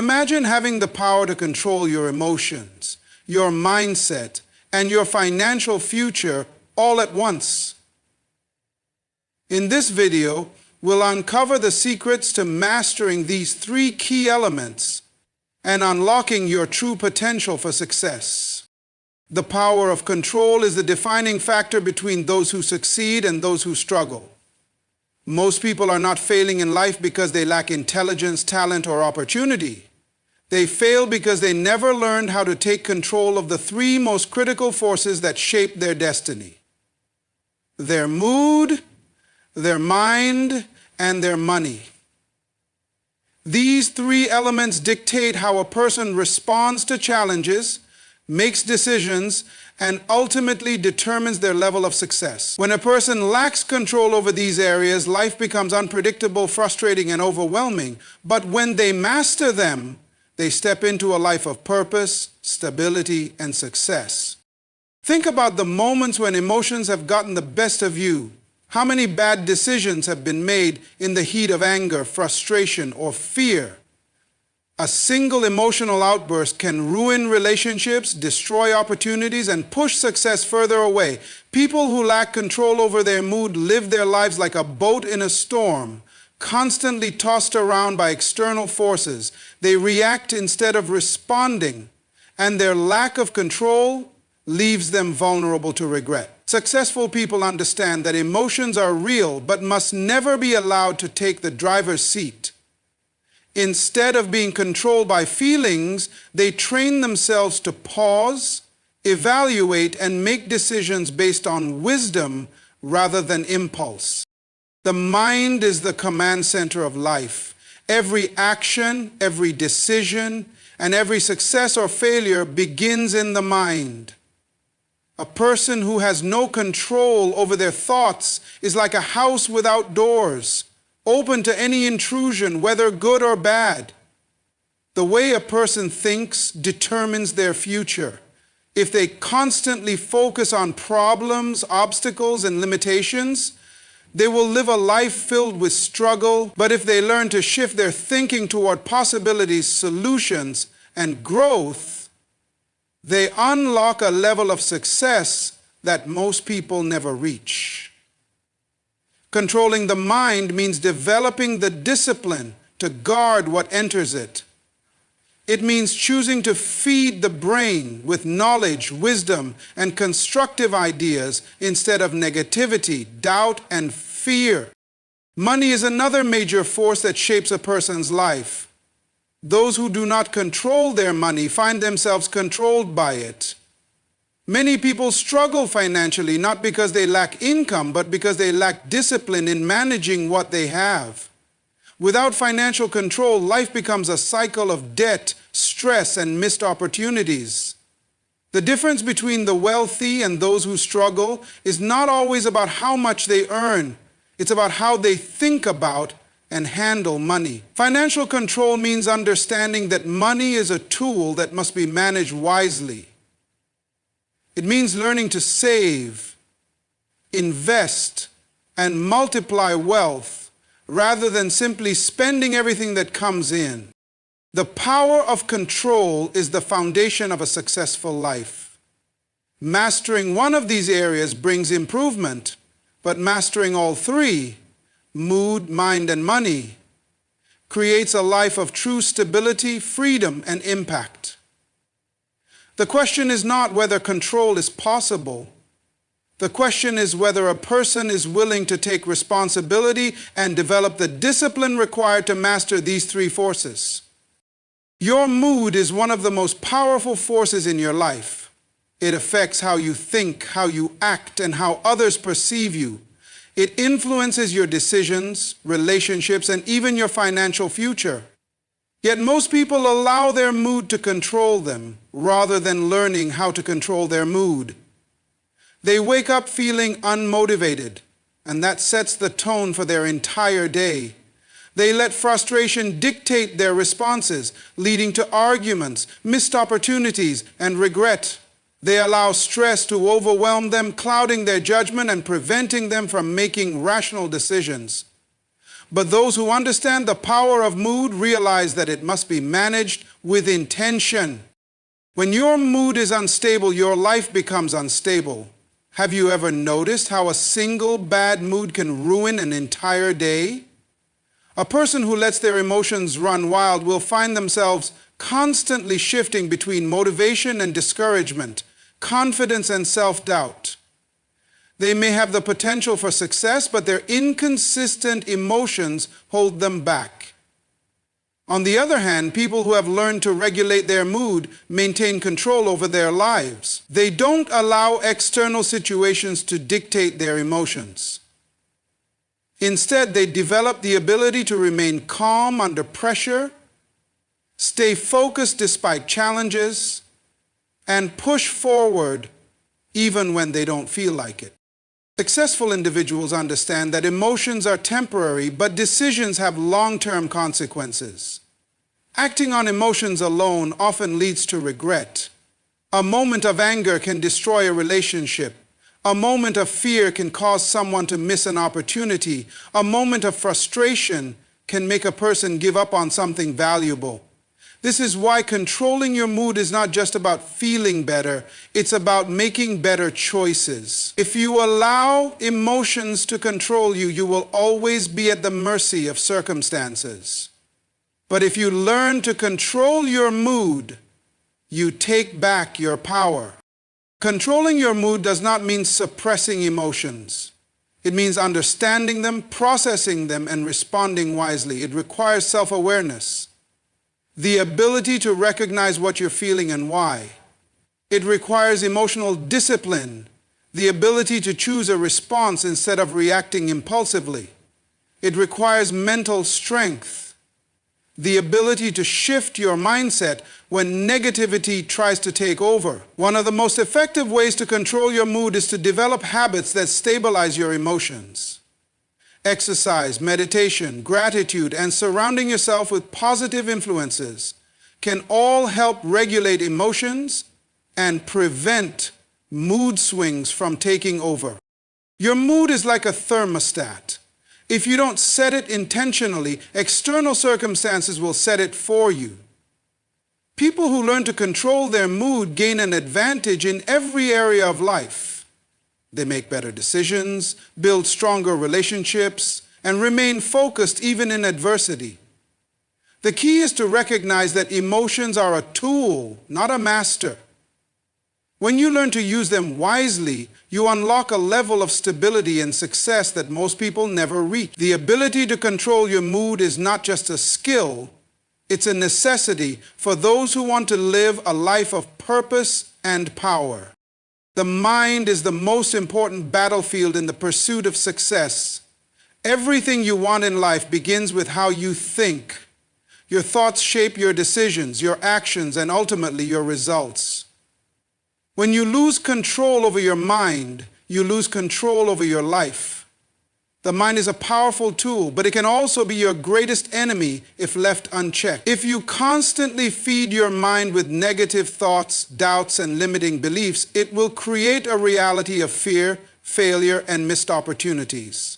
Imagine having the power to control your emotions, your mindset, and your financial future all at once. In this video, we'll uncover the secrets to mastering these three key elements and unlocking your true potential for success. The power of control is the defining factor between those who succeed and those who struggle. Most people are not failing in life because they lack intelligence, talent, or opportunity. They fail because they never learned how to take control of the three most critical forces that shape their destiny: their mood, their mind, and their money. These three elements dictate how a person responds to challenges, makes decisions, and ultimately determines their level of success. When a person lacks control over these areas, life becomes unpredictable, frustrating, and overwhelming. But when they master them, they step into a life of purpose, stability, and success. Think about the moments when emotions have gotten the best of you. How many bad decisions have been made in the heat of anger, frustration, or fear? A single emotional outburst can ruin relationships, destroy opportunities, and push success further away. People who lack control over their mood live their lives like a boat in a storm, constantly tossed around by external forces. They react instead of responding, and their lack of control leaves them vulnerable to regret. Successful people understand that emotions are real but must never be allowed to take the driver's seat. Instead of being controlled by feelings, they train themselves to pause, evaluate, and make decisions based on wisdom rather than impulse. The mind is the command center of life. Every action, every decision, and every success or failure begins in the mind. A person who has no control over their thoughts is like a house without doors, open to any intrusion, whether good or bad. The way a person thinks determines their future. If they constantly focus on problems, obstacles, and limitations, they will live a life filled with struggle. But if they learn to shift their thinking toward possibilities, solutions, and growth, they unlock a level of success that most people never reach. Controlling the mind means developing the discipline to guard what enters it. It means choosing to feed the brain with knowledge, wisdom, and constructive ideas instead of negativity, doubt, and fear. Money is another major force that shapes a person's life. Those who do not control their money find themselves controlled by it. Many people struggle financially not because they lack income, but because they lack discipline in managing what they have. Without financial control, life becomes a cycle of debt, stress, and missed opportunities. The difference between the wealthy and those who struggle is not always about how much they earn. It's about how they think about and handle money. Financial control means understanding that money is a tool that must be managed wisely. It means learning to save, invest, and multiply wealth rather than simply spending everything that comes in. The power of control is the foundation of a successful life. Mastering one of these areas brings improvement, but mastering all three, mood, mind, and money, creates a life of true stability, freedom, and impact. The question is not whether control is possible. The question is whether a person is willing to take responsibility and develop the discipline required to master these three forces. Your mood is one of the most powerful forces in your life. It affects how you think, how you act, and how others perceive you. It influences your decisions, relationships, and even your financial future. Yet most people allow their mood to control them rather than learning how to control their mood. They wake up feeling unmotivated, and that sets the tone for their entire day. They let frustration dictate their responses, leading to arguments, missed opportunities, and regret. They allow stress to overwhelm them, clouding their judgment and preventing them from making rational decisions. But those who understand the power of mood realize that it must be managed with intention. When your mood is unstable, your life becomes unstable. Have you ever noticed how a single bad mood can ruin an entire day? A person who lets their emotions run wild will find themselves constantly shifting between motivation and discouragement, confidence and self-doubt. They may have the potential for success, but their inconsistent emotions hold them back. On the other hand, people who have learned to regulate their mood maintain control over their lives. They don't allow external situations to dictate their emotions. Instead, they develop the ability to remain calm under pressure, stay focused despite challenges, and push forward even when they don't feel like it. Successful individuals understand that emotions are temporary, but decisions have long-term consequences. Acting on emotions alone often leads to regret. A moment of anger can destroy a relationship. A moment of fear can cause someone to miss an opportunity. A moment of frustration can make a person give up on something valuable. This is why controlling your mood is not just about feeling better, it's about making better choices. If you allow emotions to control you, you will always be at the mercy of circumstances. But if you learn to control your mood, you take back your power. Controlling your mood does not mean suppressing emotions. It means understanding them, processing them, and responding wisely. It requires self-awareness, the ability to recognize what you're feeling and why. It requires emotional discipline, the ability to choose a response instead of reacting impulsively. It requires mental strength, the ability to shift your mindset when negativity tries to take over. One of the most effective ways to control your mood is to develop habits that stabilize your emotions. Exercise, meditation, gratitude, and surrounding yourself with positive influences can all help regulate emotions and prevent mood swings from taking over. Your mood is like a thermostat. If you don't set it intentionally, external circumstances will set it for you. People who learn to control their mood gain an advantage in every area of life. They make better decisions, build stronger relationships, and remain focused even in adversity. The key is to recognize that emotions are a tool, not a master. When you learn to use them wisely, you unlock a level of stability and success that most people never reach. The ability to control your mood is not just a skill, it's a necessity for those who want to live a life of purpose and power. The mind is the most important battlefield in the pursuit of success. Everything you want in life begins with how you think. Your thoughts shape your decisions, your actions, and ultimately your results. When you lose control over your mind, you lose control over your life. The mind is a powerful tool, but it can also be your greatest enemy if left unchecked. If you constantly feed your mind with negative thoughts, doubts, and limiting beliefs, it will create a reality of fear, failure, and missed opportunities.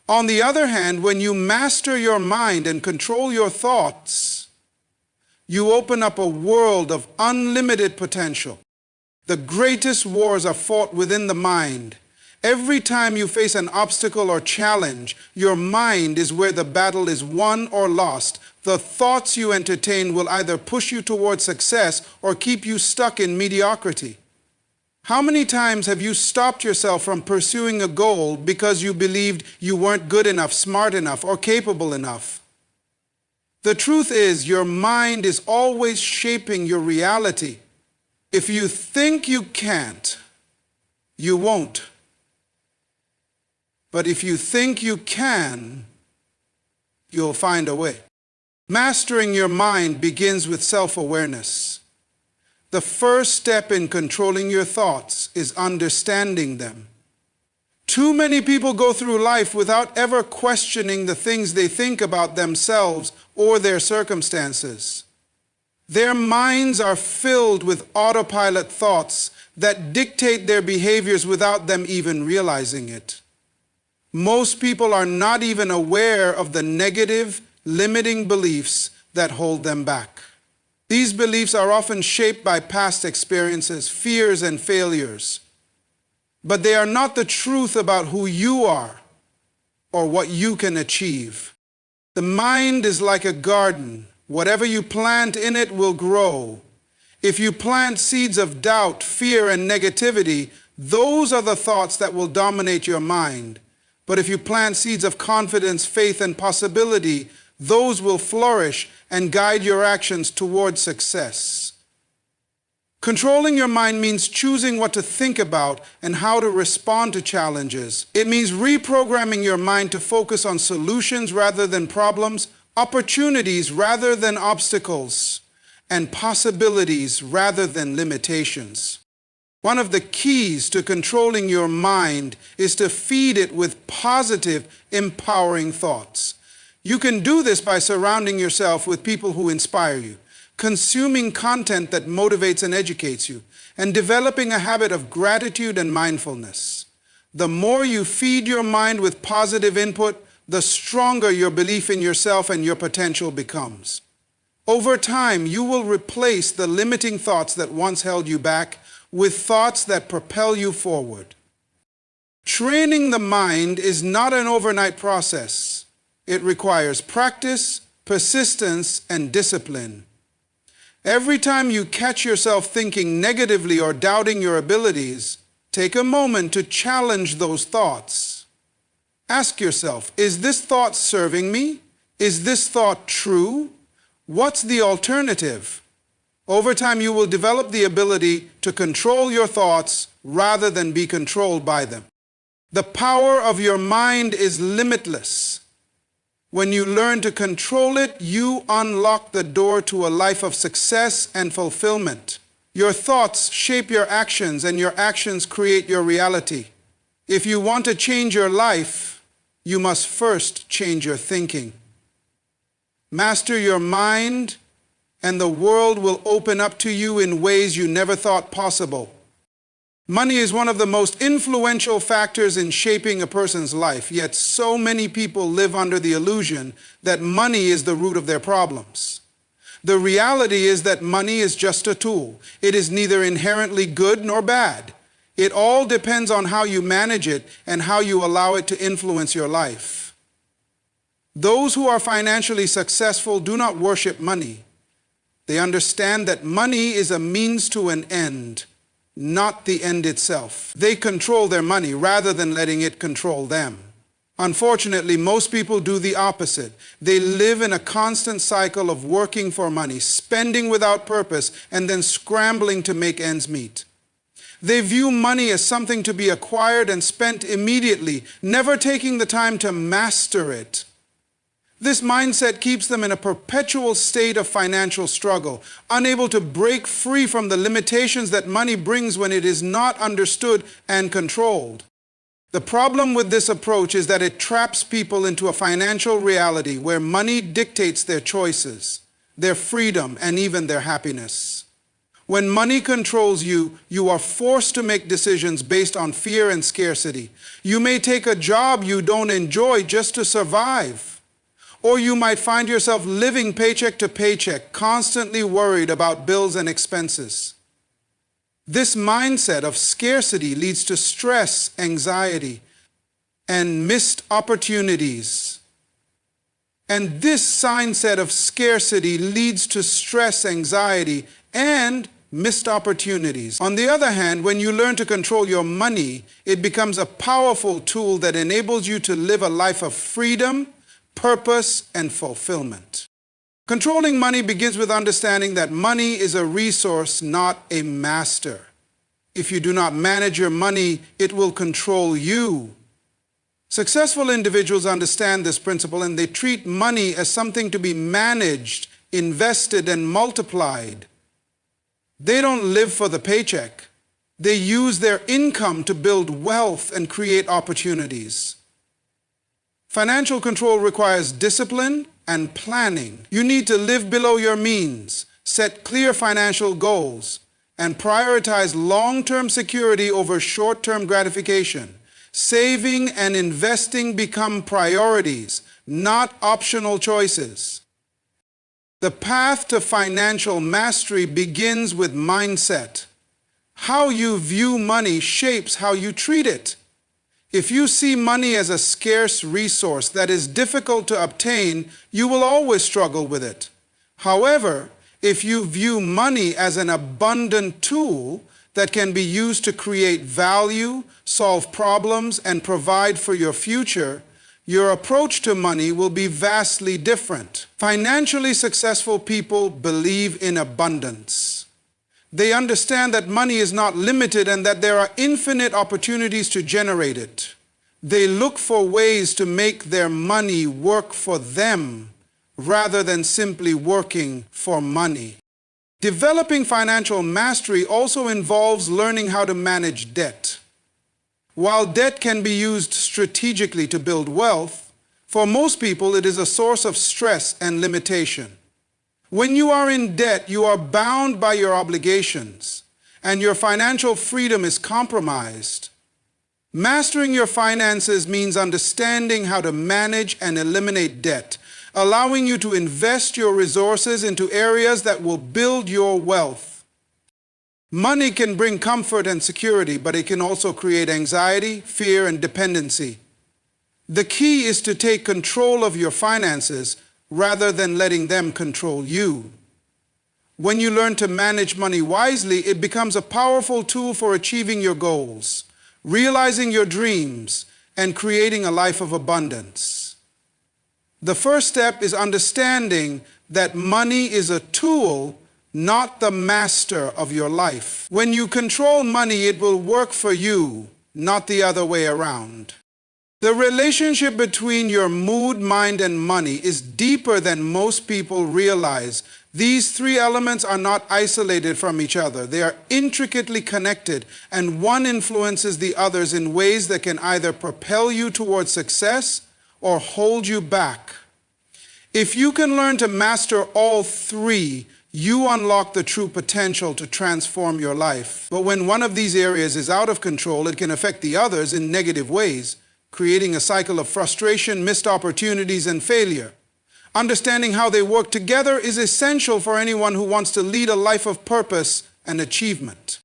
On the other hand, when you master your mind and control your thoughts, you open up a world of unlimited potential. The greatest wars are fought within the mind. Every time you face an obstacle or challenge, your mind is where the battle is won or lost. The thoughts you entertain will either push you towards success or keep you stuck in mediocrity. How many times have you stopped yourself from pursuing a goal because you believed you weren't good enough, smart enough, or capable enough? The truth is, your mind is always shaping your reality. If you think you can't, you won't. But if you think you can, you'll find a way. Mastering your mind begins with self-awareness. The first step in controlling your thoughts is understanding them. Too many people go through life without ever questioning the things they think about themselves or their circumstances. Their minds are filled with autopilot thoughts that dictate their behaviors without them even realizing it. Most people are not even aware of the negative, limiting beliefs that hold them back. These beliefs are often shaped by past experiences, fears, and failures. But they are not the truth about who you are or what you can achieve. The mind is like a garden. Whatever you plant in it will grow. If you plant seeds of doubt, fear, and negativity, those are the thoughts that will dominate your mind. But if you plant seeds of confidence, faith, and possibility, those will flourish and guide your actions toward success. Controlling your mind means choosing what to think about and how to respond to challenges. It means reprogramming your mind to focus on solutions rather than problems, opportunities rather than obstacles, and possibilities rather than limitations. One of the keys to controlling your mind is to feed it with positive, empowering thoughts. You can do this by surrounding yourself with people who inspire you, consuming content that motivates and educates you, and developing a habit of gratitude and mindfulness. The more you feed your mind with positive input, the stronger your belief in yourself and your potential becomes. Over time, you will replace the limiting thoughts that once held you back with thoughts that propel you forward. Training the mind is not an overnight process. It requires practice, persistence, and discipline. Every time you catch yourself thinking negatively or doubting your abilities, take a moment to challenge those thoughts. Ask yourself, is this thought serving me? Is this thought true? What's the alternative? Over time, you will develop the ability to control your thoughts rather than be controlled by them. The power of your mind is limitless. When you learn to control it, you unlock the door to a life of success and fulfillment. Your thoughts shape your actions, and your actions create your reality. If you want to change your life, you must first change your thinking. Master your mind, and the world will open up to you in ways you never thought possible. Money is one of the most influential factors in shaping a person's life, yet so many people live under the illusion that money is the root of their problems. The reality is that money is just a tool. It is neither inherently good nor bad. It all depends on how you manage it and how you allow it to influence your life. Those who are financially successful do not worship money. They understand that money is a means to an end, not the end itself. They control their money rather than letting it control them. Unfortunately, most people do the opposite. They live in a constant cycle of working for money, spending without purpose, and then scrambling to make ends meet. They view money as something to be acquired and spent immediately, never taking the time to master it. This mindset keeps them in a perpetual state of financial struggle, unable to break free from the limitations that money brings when it is not understood and controlled. The problem with this approach is that it traps people into a financial reality where money dictates their choices, their freedom, and even their happiness. When money controls you, you are forced to make decisions based on fear and scarcity. You may take a job you don't enjoy just to survive. Or you might find yourself living paycheck to paycheck, constantly worried about bills and expenses. This mindset of scarcity leads to stress, anxiety, and missed opportunities. And this mindset of scarcity leads to stress, anxiety, and missed opportunities. On the other hand, when you learn to control your money, it becomes a powerful tool that enables you to live a life of freedom, purpose, and fulfillment. Controlling money begins with understanding that money is a resource, not a master. If you do not manage your money, it will control you. Successful individuals understand this principle, and they treat money as something to be managed, invested, and multiplied. They don't live for the paycheck. They use their income to build wealth and create opportunities. Financial control requires discipline and planning. You need to live below your means, set clear financial goals, and prioritize long-term security over short-term gratification. Saving and investing become priorities, not optional choices. The path to financial mastery begins with mindset. How you view money shapes how you treat it. If you see money as a scarce resource that is difficult to obtain, you will always struggle with it. However, if you view money as an abundant tool that can be used to create value, solve problems, and provide for your future, your approach to money will be vastly different. Financially successful people believe in abundance. They understand that money is not limited and that there are infinite opportunities to generate it. They look for ways to make their money work for them rather than simply working for money. Developing financial mastery also involves learning how to manage debt. While debt can be used strategically to build wealth, for most people it is a source of stress and limitation. When you are in debt, you are bound by your obligations, and your financial freedom is compromised. Mastering your finances means understanding how to manage and eliminate debt, allowing you to invest your resources into areas that will build your wealth. Money can bring comfort and security, but it can also create anxiety, fear, and dependency. The key is to take control of your finances rather than letting them control you. When you learn to manage money wisely, it becomes a powerful tool for achieving your goals, realizing your dreams, and creating a life of abundance. The first step is understanding that money is a tool, not the master of your life. When you control money, it will work for you, not the other way around. The relationship between your mood, mind, and money is deeper than most people realize. These three elements are not isolated from each other. They are intricately connected, and one influences the others in ways that can either propel you towards success or hold you back. If you can learn to master all three, you unlock the true potential to transform your life. But when one of these areas is out of control, it can affect the others in negative ways, creating a cycle of frustration, missed opportunities, and failure. Understanding how they work together is essential for anyone who wants to lead a life of purpose and achievement.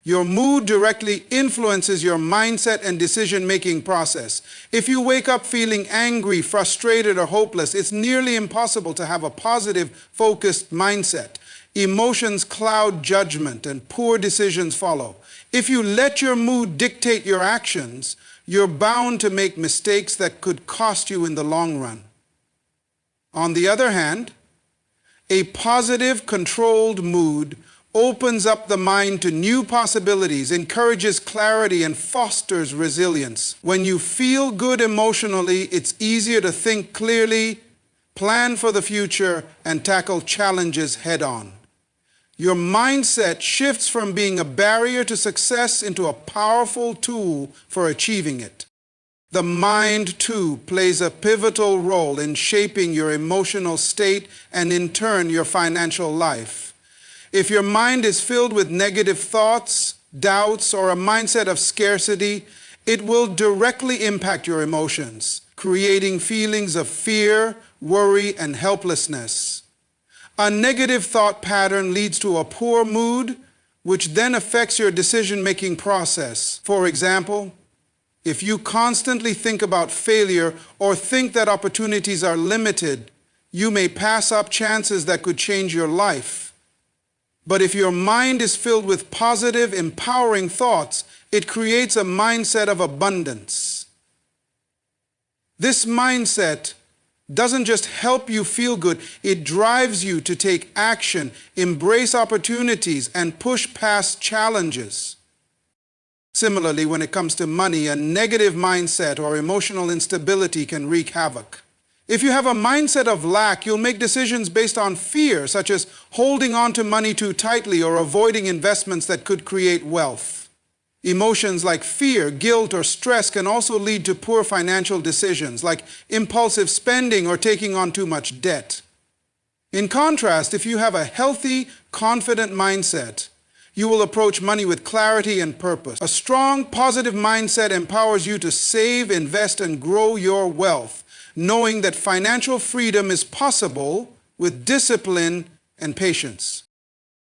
Your mood directly influences your mindset and decision-making process. If you wake up feeling angry, frustrated, or hopeless, it's nearly impossible to have a positive, focused mindset. Emotions cloud judgment, and poor decisions follow. If you let your mood dictate your actions, you're bound to make mistakes that could cost you in the long run. On the other hand, a positive, controlled mood opens up the mind to new possibilities, encourages clarity, and fosters resilience. When you feel good emotionally, it's easier to think clearly, plan for the future, and tackle challenges head-on. Your mindset shifts from being a barrier to success into a powerful tool for achieving it. The mind, too, plays a pivotal role in shaping your emotional state and, in turn, your financial life. If your mind is filled with negative thoughts, doubts, or a mindset of scarcity, it will directly impact your emotions, creating feelings of fear, worry, and helplessness. A negative thought pattern leads to a poor mood, which then affects your decision-making process. For example, if you constantly think about failure or think that opportunities are limited, you may pass up chances that could change your life. But if your mind is filled with positive, empowering thoughts, it creates a mindset of abundance. This mindset doesn't just help you feel good, it drives you to take action, embrace opportunities, and push past challenges. Similarly, when it comes to money, a negative mindset or emotional instability can wreak havoc. If you have a mindset of lack, you'll make decisions based on fear, such as holding on to money too tightly or avoiding investments that could create wealth. Emotions like fear, guilt, or stress can also lead to poor financial decisions, like impulsive spending or taking on too much debt. In contrast, if you have a healthy, confident mindset, You will approach money with clarity and purpose. A strong, positive mindset empowers you to save, invest, and grow your wealth, knowing that financial freedom is possible with discipline and patience.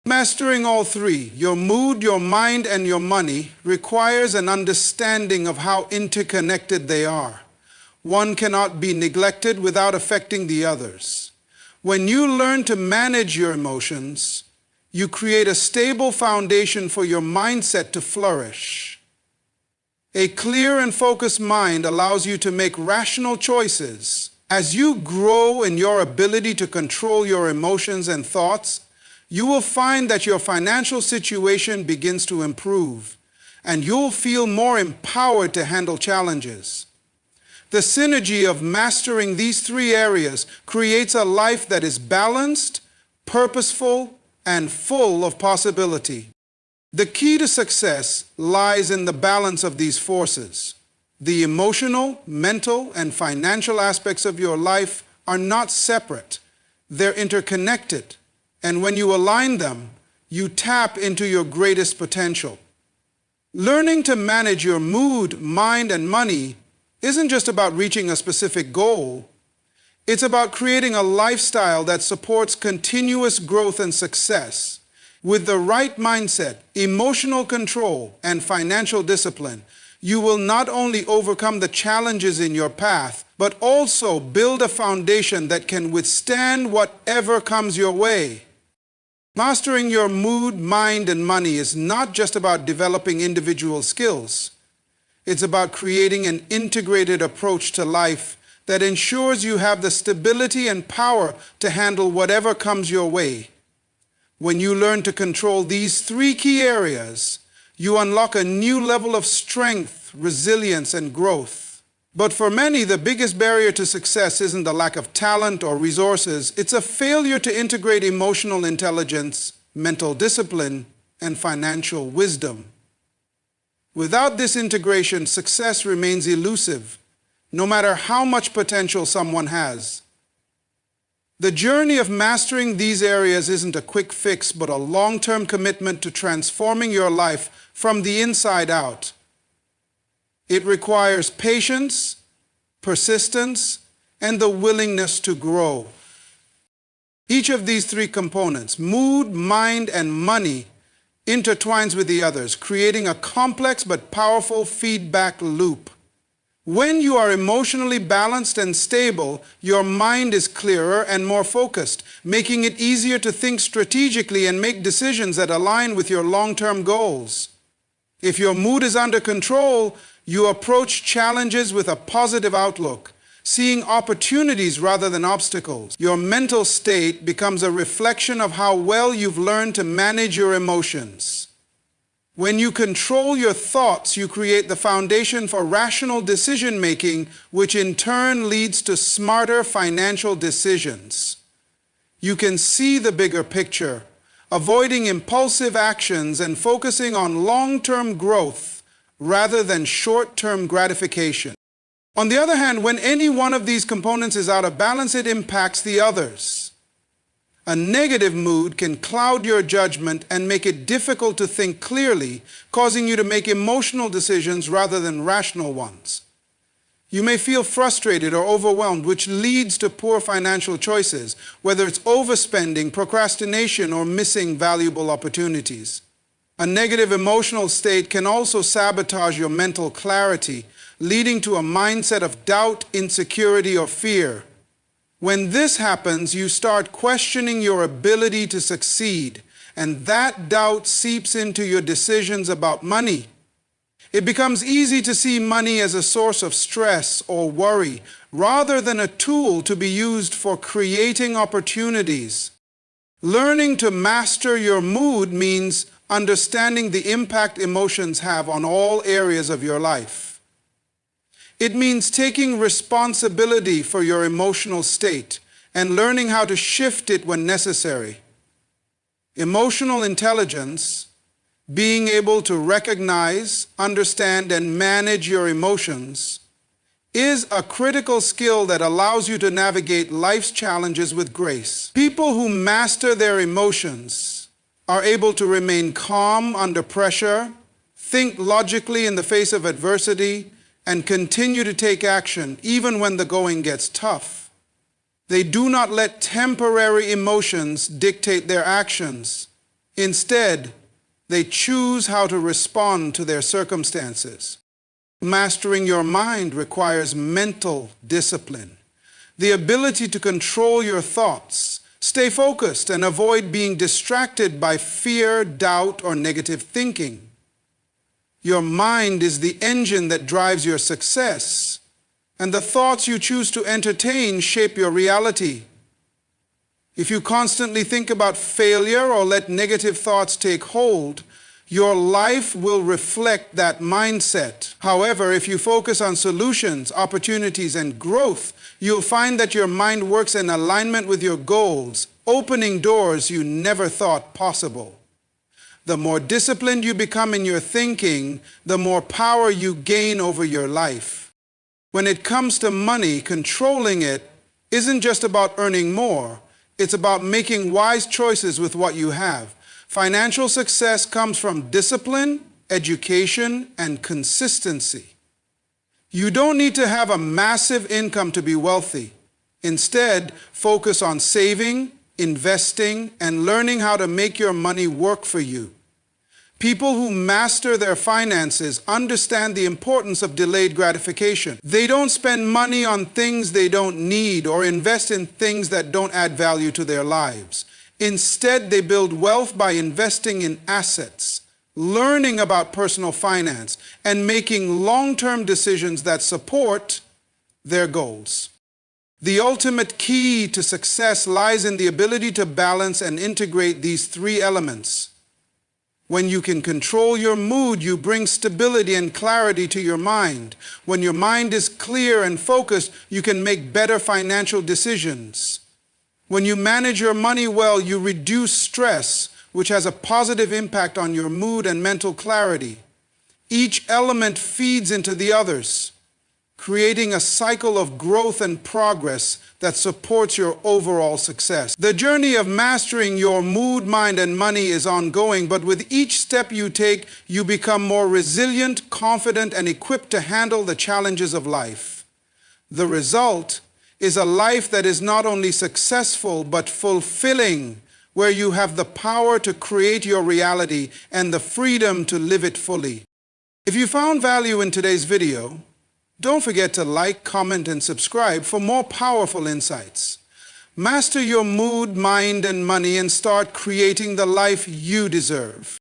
Mastering all three, your mood, your mind, and your money, requires an understanding of how interconnected they are. One cannot be neglected without affecting the others. When you learn to manage your emotions, you create a stable foundation for your mindset to flourish. A clear and focused mind allows you to make rational choices. As you grow in your ability to control your emotions and thoughts, you will find that your financial situation begins to improve, and you'll feel more empowered to handle challenges. The synergy of mastering these three areas creates a life that is balanced, purposeful, and full of possibility. The key to success lies in the balance of these forces. The emotional, mental, and financial aspects of your life are not separate. They're interconnected, and when you align them, you tap into your greatest potential. Learning to manage your mood, mind, and money isn't just about reaching a specific goal. It's about creating a lifestyle that supports continuous growth and success. With the right mindset, emotional control, and financial discipline, you will not only overcome the challenges in your path, but also build a foundation that can withstand whatever comes your way. Mastering your mood, mind, and money is not just about developing individual skills. It's about creating an integrated approach to life that ensures you have the stability and power to handle whatever comes your way. When you learn to control these three key areas, you unlock a new level of strength, resilience, and growth. But for many, the biggest barrier to success isn't the lack of talent or resources. It's a failure to integrate emotional intelligence, mental discipline, and financial wisdom. Without this integration, success remains elusive, no matter how much potential someone has. The journey of mastering these areas isn't a quick fix, but a long-term commitment to transforming your life from the inside out. It requires patience, persistence, and the willingness to grow. Each of these three components, mood, mind, and money, intertwines with the others, creating a complex but powerful feedback loop. When you are emotionally balanced and stable, your mind is clearer and more focused, making it easier to think strategically and make decisions that align with your long-term goals. If your mood is under control, you approach challenges with a positive outlook, seeing opportunities rather than obstacles. Your mental state becomes a reflection of how well you've learned to manage your emotions. When you control your thoughts, you create the foundation for rational decision-making, which in turn leads to smarter financial decisions. You can see the bigger picture, avoiding impulsive actions and focusing on long-term growth rather than short-term gratification. On the other hand, when any one of these components is out of balance, it impacts the others. A negative mood can cloud your judgment and make it difficult to think clearly, causing you to make emotional decisions rather than rational ones. You may feel frustrated or overwhelmed, which leads to poor financial choices, whether it's overspending, procrastination, or missing valuable opportunities. A negative emotional state can also sabotage your mental clarity, leading to a mindset of doubt, insecurity, or fear. When this happens, you start questioning your ability to succeed, and that doubt seeps into your decisions about money. It becomes easy to see money as a source of stress or worry, rather than a tool to be used for creating opportunities. Learning to master your mood means understanding the impact emotions have on all areas of your life. It means taking responsibility for your emotional state and learning how to shift it when necessary. Emotional intelligence, being able to recognize, understand, and manage your emotions, is a critical skill that allows you to navigate life's challenges with grace. People who master their emotions are able to remain calm under pressure, think logically in the face of adversity, and continue to take action even when the going gets tough. They do not let temporary emotions dictate their actions. Instead, they choose how to respond to their circumstances. Mastering your mind requires mental discipline, the ability to control your thoughts, stay focused, and avoid being distracted by fear, doubt, or negative thinking. Your mind is the engine that drives your success, and the thoughts you choose to entertain shape your reality. If you constantly think about failure or let negative thoughts take hold, your life will reflect that mindset. However, if you focus on solutions, opportunities, and growth, you'll find that your mind works in alignment with your goals, opening doors you never thought possible. The more disciplined you become in your thinking, the more power you gain over your life. When it comes to money, controlling it isn't just about earning more. It's about making wise choices with what you have. Financial success comes from discipline, education, and consistency. You don't need to have a massive income to be wealthy. Instead, focus on saving, investing, and learning how to make your money work for you. People who master their finances understand the importance of delayed gratification. They don't spend money on things they don't need or invest in things that don't add value to their lives. Instead, they build wealth by investing in assets, learning about personal finance, and making long-term decisions that support their goals. The ultimate key to success lies in the ability to balance and integrate these three elements. When you can control your mood, you bring stability and clarity to your mind. When your mind is clear and focused, you can make better financial decisions. When you manage your money well, you reduce stress, which has a positive impact on your mood and mental clarity. Each element feeds into the others, creating a cycle of growth and progress that supports your overall success. The journey of mastering your mood, mind, and money is ongoing, but with each step you take, you become more resilient, confident, and equipped to handle the challenges of life. The result is a life that is not only successful, but fulfilling, where you have the power to create your reality and the freedom to live it fully. If you found value in today's video, don't forget to like, comment, and subscribe for more powerful insights. Master your mood, mind, and money and start creating the life you deserve.